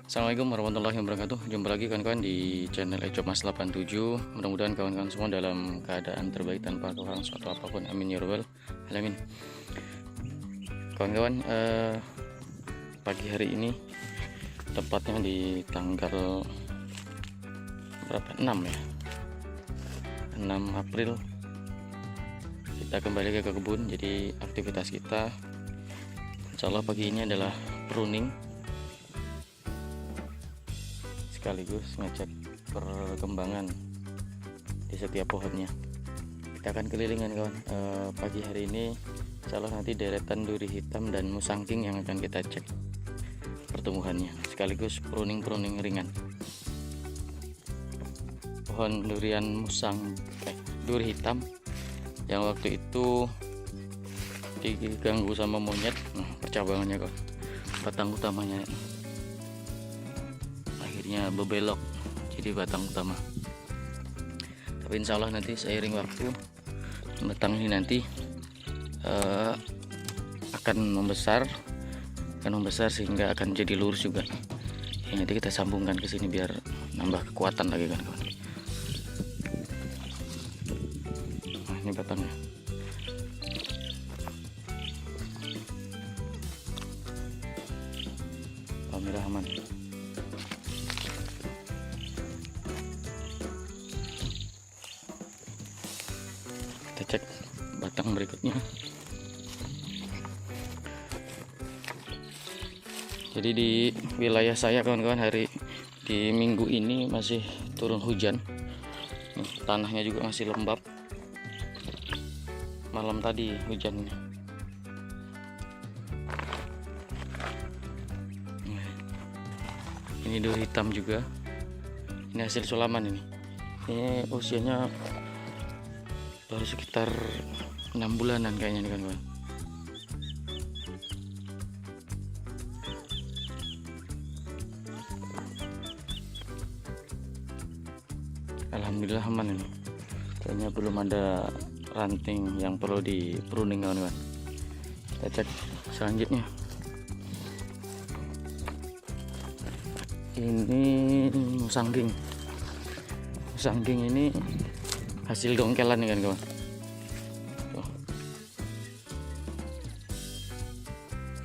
Assalamualaikum warahmatullahi wabarakatuh. Jumpa lagi kawan-kawan di channel Ecomas87. Mudah-mudahan kawan-kawan semua dalam keadaan terbaik tanpa kekurangan suatu apapun. Amin ya rabbal alamin. Kawan-kawan, pagi hari ini tepatnya di tanggal berapa? 6 ya. 6 April kita kembali ke kebun. Jadi aktivitas kita insyaallah pagi ini adalah pruning sekaligus ngecek perkembangan di setiap pohonnya. Kita akan kelilingan kawan. Pagi hari ini insyaallah nanti deretan duri hitam dan musangking yang akan kita cek pertumbuhannya, sekaligus pruning ringan. Pohon durian duri hitam yang waktu itu diganggu sama monyet, percabangannya kawan, batang utamanya akhirnya bebelok jadi batang utama. Tapi insya Allah nanti seiring waktu batang ini nanti akan membesar sehingga akan jadi lurus juga. Ya, nanti kita sambungkan ke sini biar nambah kekuatan lagi kan kawan. Nah, ini batangnya. Alhamdulillah aman. Kita cek batang berikutnya. Jadi di wilayah saya kawan-kawan di minggu ini masih turun hujan. Tanahnya juga masih lembab. Malam tadi hujannya. Ini duri hitam juga. Ini hasil sulaman ini. Ini usianya baru sekitar 6 bulanan kayaknya nih kan kawan. Alhamdulillah aman ini. Kayaknya belum ada ranting yang perlu di pruning kawan-kawan. Kita cek selanjutnya. Ini musangking. Musangking ini hasil dongkelan nih kan kawan. Tuh.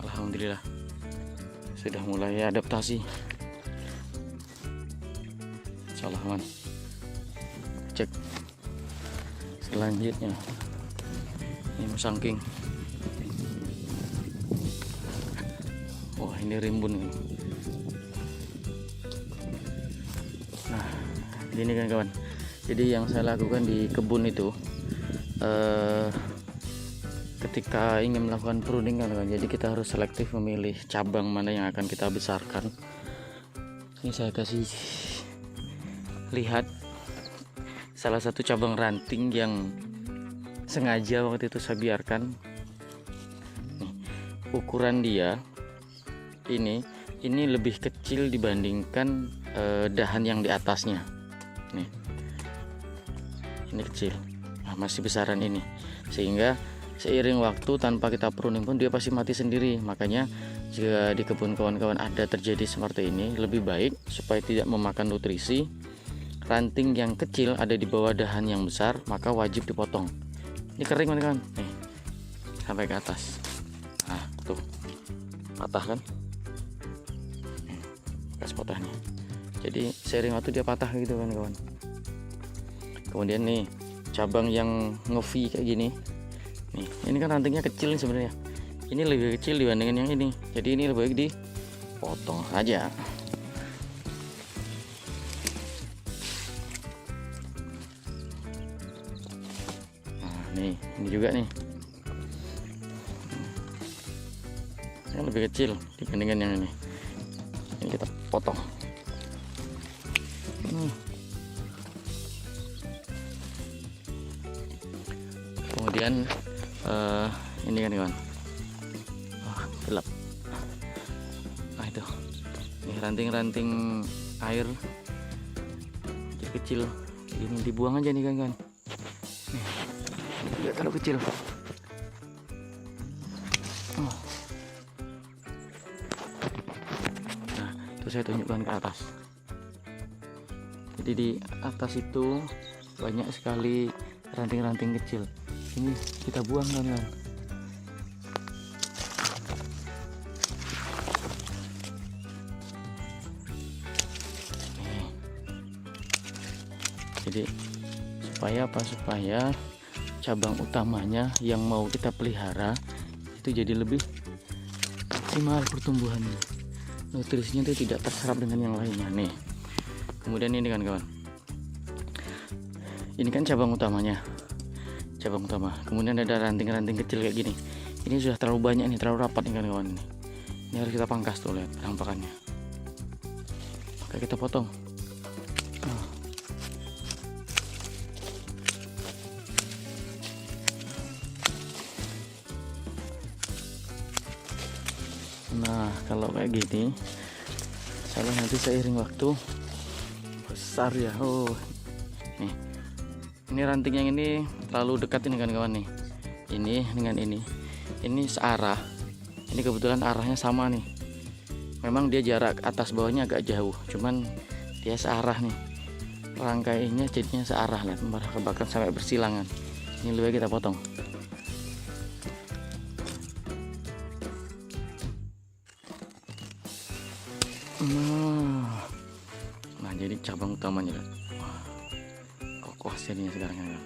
Alhamdulillah sudah mulai adaptasi. Insyaallah aman. Cek selanjutnya. Ini musangking. Wah, ini rimbun. Nah, ini kan kawan. Jadi yang saya lakukan di kebun itu ketika ingin melakukan pruning kan, jadi kita harus selektif memilih cabang mana yang akan kita besarkan. Ini saya kasih lihat salah satu cabang ranting yang sengaja waktu itu saya biarkan. Nih, ukuran dia ini lebih kecil dibandingkan dahan yang di atasnya. Nih, ini kecil, nah, masih besaran ini, sehingga seiring waktu tanpa kita pruning pun dia pasti mati sendiri. Makanya jika di kebun kawan-kawan ada terjadi seperti ini, lebih baik supaya tidak memakan nutrisi, ranting yang kecil ada di bawah dahan yang besar maka wajib dipotong. Ini kering kawan-kawan, nih sampai ke atas. Nah tuh patah kan, bekas potahnya. Jadi seiring waktu dia patah gitu kawan-kawan. Kemudian nih cabang yang nge-V kayak gini, nih ini kan rantingnya kecil sebenarnya. Ini lebih kecil dibandingkan yang ini. Jadi ini lebih baik dipotong aja. Nah nih ini juga nih, yang lebih kecil dibandingkan yang ini. Ini kita potong. Kemudian ini kan kawan, gelap. Nah itu, ini ranting-ranting air kecil ini dibuang aja nih kawan. Nih, juga kalau kecil. Nah, saya tunjukkan ke atas. Jadi di atas itu banyak sekali ranting-ranting kecil. Ini kita buang kan. Jadi supaya apa? Supaya cabang utamanya yang mau kita pelihara itu jadi lebih maksimal pertumbuhannya. Nutrisinya itu tidak terserap dengan yang lainnya nih. Kemudian ini kan kawan, ini kan cabang utamanya, cabang utama. Kemudian ada ranting-ranting kecil kayak gini. Ini sudah terlalu banyak nih, terlalu rapat nih kan kawan. Ini harus kita pangkas tuh, lihat penampakannya. Maka kita potong. Nah kalau kayak gini, kalau nanti seiring waktu besar ya. Oh nih, ini ranting yang ini terlalu dekat ini kan kawan nih. Ini dengan ini searah. Ini kebetulan arahnya sama nih. Memang dia jarak atas bawahnya agak jauh, cuman dia searah nih. Rangkainya jadinya searah, lihat, bahkan sampai bersilangan. Ini lebih kita potong. Nah jadi cabang utamanya kan, kokoh jadinya sekarang kan.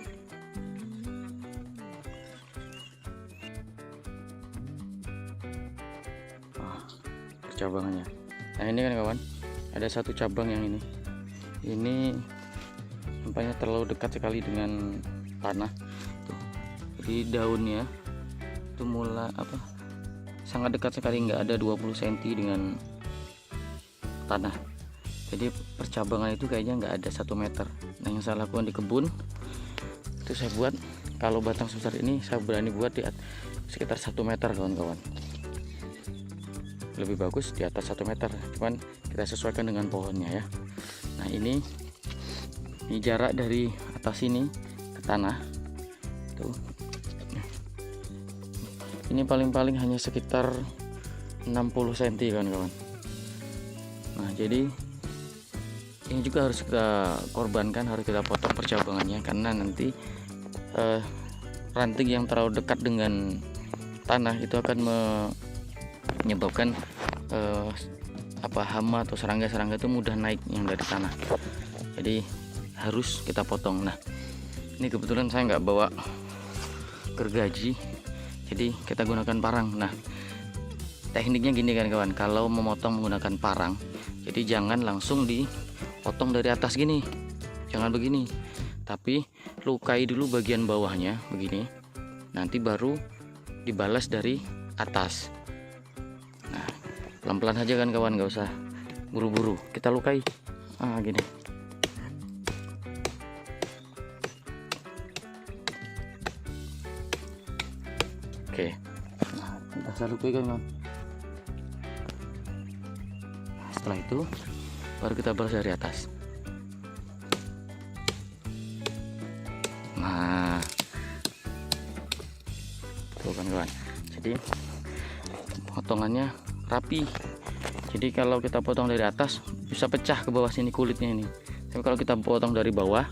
Percabangannya. Nah ini kan kawan, ada satu cabang yang ini nampaknya terlalu dekat sekali dengan tanah. Tuh. Jadi daunnya itu mulai sangat dekat sekali, nggak ada 20 cm dengan tanah. Jadi percabangan itu kayaknya nggak ada 1 meter. Nah yang saya lakukan di kebun itu, saya buat, kalau batang sebesar ini saya berani buat di sekitar 1 meter kawan-kawan. Lebih bagus di atas 1 meter, cuman kita sesuaikan dengan pohonnya ya. Nah ini jarak dari atas ini ke tanah tuh, ini paling-paling hanya sekitar 60 cm kawan-kawan. Nah jadi ini juga harus kita korbankan, harus kita potong percabangannya, karena nanti ranting yang terlalu dekat dengan tanah itu akan menyebabkan hama atau serangga-serangga itu mudah naik yang dari tanah. Jadi harus kita potong. Nah ini kebetulan saya nggak bawa gergaji, jadi kita gunakan parang. Nah tekniknya gini kan kawan, kalau memotong menggunakan parang, jadi jangan langsung dipotong dari atas gini, jangan begini, tapi lukai dulu bagian bawahnya begini, nanti baru dibalas dari atas. Nah pelan-pelan aja kan kawan, nggak usah buru-buru, kita lukai gini. Oke, nah kita lukai kan kawan. Setelah itu baru kita balas dari atas. Nah tuh kan kawan, jadi potongannya rapi. Jadi kalau kita potong dari atas bisa pecah ke bawah sini kulitnya ini, tapi kalau kita potong dari bawah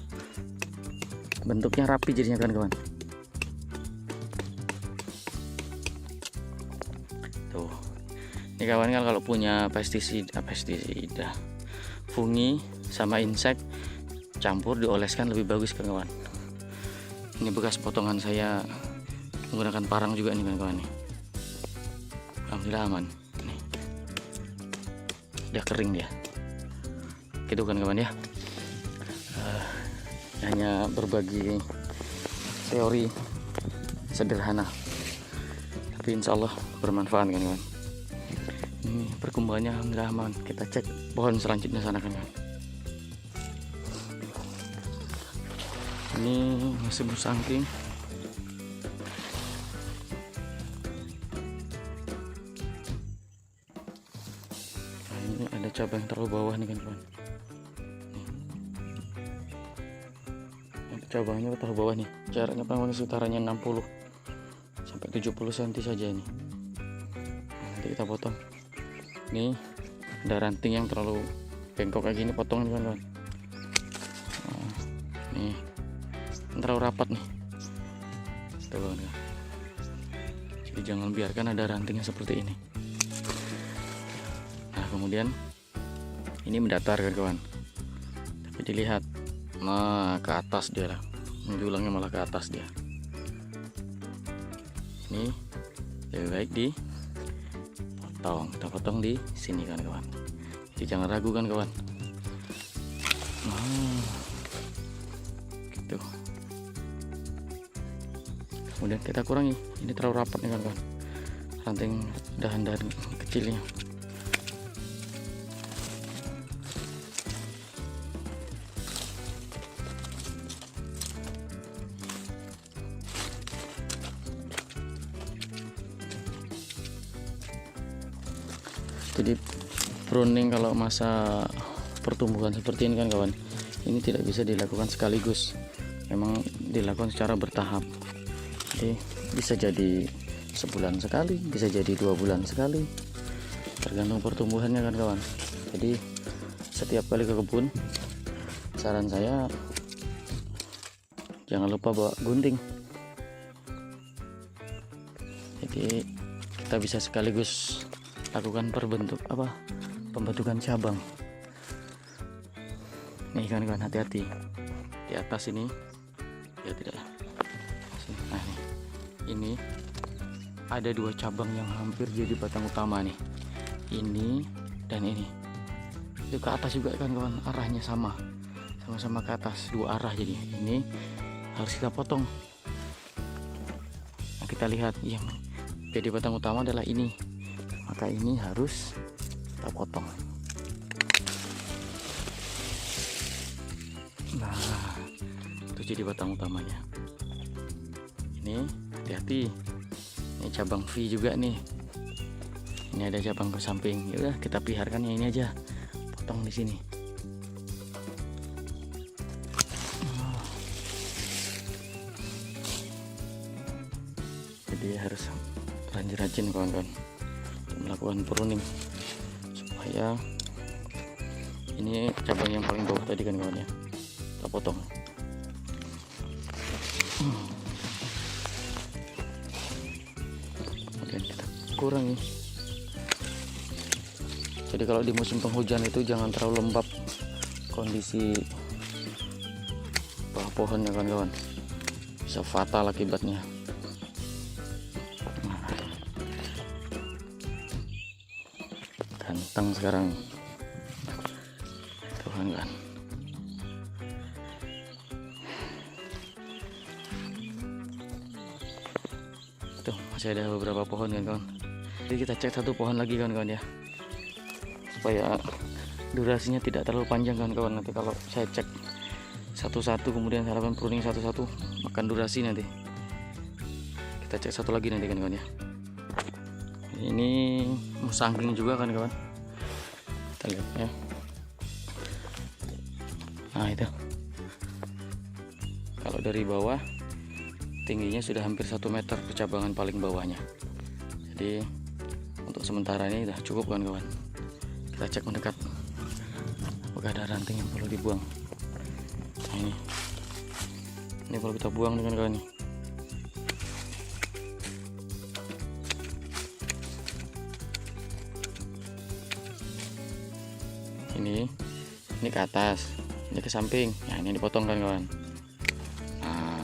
bentuknya rapi jadinya kan kawan. Tuh ini kawan kan, kalau punya pestisida, fungi sama insek campur dioleskan lebih bagus kan kawan. Ini bekas potongan saya menggunakan parang juga nih kan kawan nih. Alhamdulillah aman. Nih. Udah kering dia. Gitu kan kawan ya. Hanya berbagi teori sederhana, tapi insya Allah bermanfaat kan kawan. Ini perkembangannya alhamdulillah aman. Kita cek pohon selanjutnya sana kan kawan. Ini masih bersangking. Nah, ini ada cabang terlalu bawah nih kan kawan. Ada cabangnya terlalu bawah nih. Jaraknya paling sekitarannya 60 sampai 70 cm saja ini. Nah, nanti kita potong. Nih ada ranting yang terlalu bengkok kayak gini, potong kawan-kawan. Nih terlalu rapat nih tuh, kawan-kawan. Jadi jangan biarkan ada rantingnya seperti ini. Nah kemudian ini mendatar kawan-kawan, tapi dilihat, nah ke atas dia lah, menjulangnya malah ke atas dia. Ini lebih baik dipotong, kita potong di sini kawan-kawan. Jadi jangan ragu kan kawan. Gitu. Kemudian kita kurangi, ini terlalu rapat nih kawan-kawan, ranting dahan-dahan kecilnya. Jadi pruning kalau masa pertumbuhan seperti ini kan kawan, ini tidak bisa dilakukan sekaligus, memang dilakukan secara bertahap. Jadi bisa jadi sebulan sekali, bisa jadi 2 bulan sekali, tergantung pertumbuhannya kan kawan. Jadi setiap kali ke kebun, saran saya jangan lupa bawa gunting. Jadi kita bisa sekaligus lakukan pembentukan cabang. Nih kawan-kawan, hati-hati di atas ini ya, tidak. Nah ini ada 2 cabang yang hampir jadi batang utama nih, ini dan ini. Itu ke atas juga kan kawan, arahnya sama-sama ke atas, 2 arah. Jadi ini harus kita potong. Nah, kita lihat yang jadi batang utama adalah ini, maka ini harus kita potong. Nah itu jadi batang utamanya. Ini hati-hati, ini cabang V juga nih, ini ada cabang ke samping. Ya udah kita piharkan yang ini aja, potong di sini. Jadi harus rajin-rajin kawan-kawan melakukan pruning supaya ini cabang yang paling bawah tadi kan kawan ya, kita potong. Kemudian kita kurangi. Jadi kalau di musim penghujan itu jangan terlalu lembab kondisi bawah pohonnya kawan-kawan, bisa fatal akibatnya. Ganteng sekarang Tuhan kan. Tuh masih ada beberapa pohon kan kawan. Jadi kita cek satu pohon lagi kawan-kawan ya, supaya durasinya tidak terlalu panjang kawan-kawan. Nanti kalau saya cek satu-satu kemudian saya lakukan pruning satu-satu, makan durasi nanti. Kita cek satu lagi nanti kawan-kawan ya. Ini musangking juga kan kawan, kita lihat ya. Nah itu kalau dari bawah tingginya sudah hampir 1 meter percabangan paling bawahnya. Jadi untuk sementara ini sudah cukup kawan-kawan. Kita cek mendekat apakah ada ranting yang perlu dibuang. Nah ini perlu kita buang dengan kawan nih. Ini ke atas, ini ke samping. Nah ini dipotong kan kawan. Nah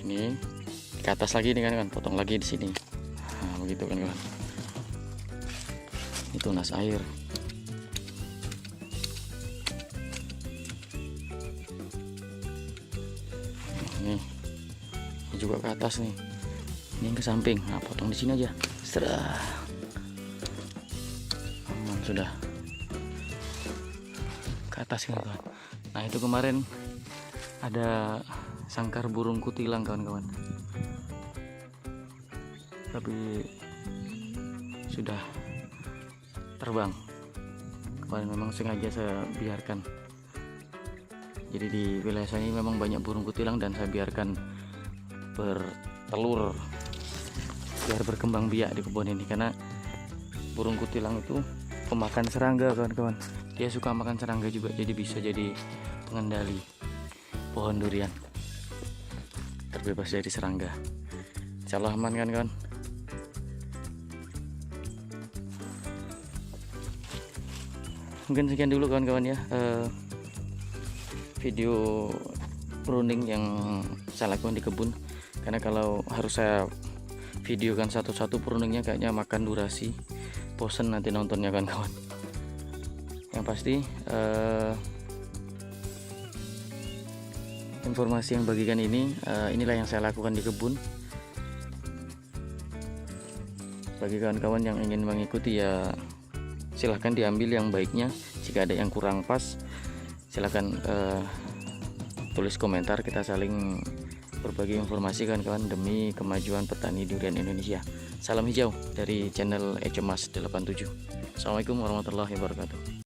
ini ke atas lagi nih kan, potong lagi di sini. Nah begitu kan kawan. Ini tunas air. Ini juga ke atas nih. Ini ke samping. Nah potong di sini aja. Serah. Sudah ke atas kawan-kawan. Nah itu kemarin ada sangkar burung kutilang kawan-kawan, tapi sudah terbang. Kemarin memang sengaja saya biarkan. Jadi di wilayah saya ini memang banyak burung kutilang dan saya biarkan bertelur. biar berkembang biak di kebun ini, karena burung kutilang itu pemakan serangga kawan-kawan. Dia suka makan serangga juga, jadi bisa jadi pengendali pohon durian, terbebas dari serangga. Insyaallah aman kan kawan. Mungkin sekian dulu kawan-kawan ya, video pruning yang saya lakukan di kebun, karena kalau harus saya videokan satu-satu pruningnya kayaknya makan durasi, bosen nanti nontonnya kawan-kawan. Yang pasti informasi yang bagikan ini, inilah yang saya lakukan di kebun. Bagi kawan-kawan yang ingin mengikuti ya silahkan diambil yang baiknya. Jika ada yang kurang pas, silahkan tulis komentar, kita saling berbagi informasi kawan-kawan demi kemajuan petani durian Indonesia. Salam hijau dari channel Ecomas 87. Assalamualaikum warahmatullahi wabarakatuh.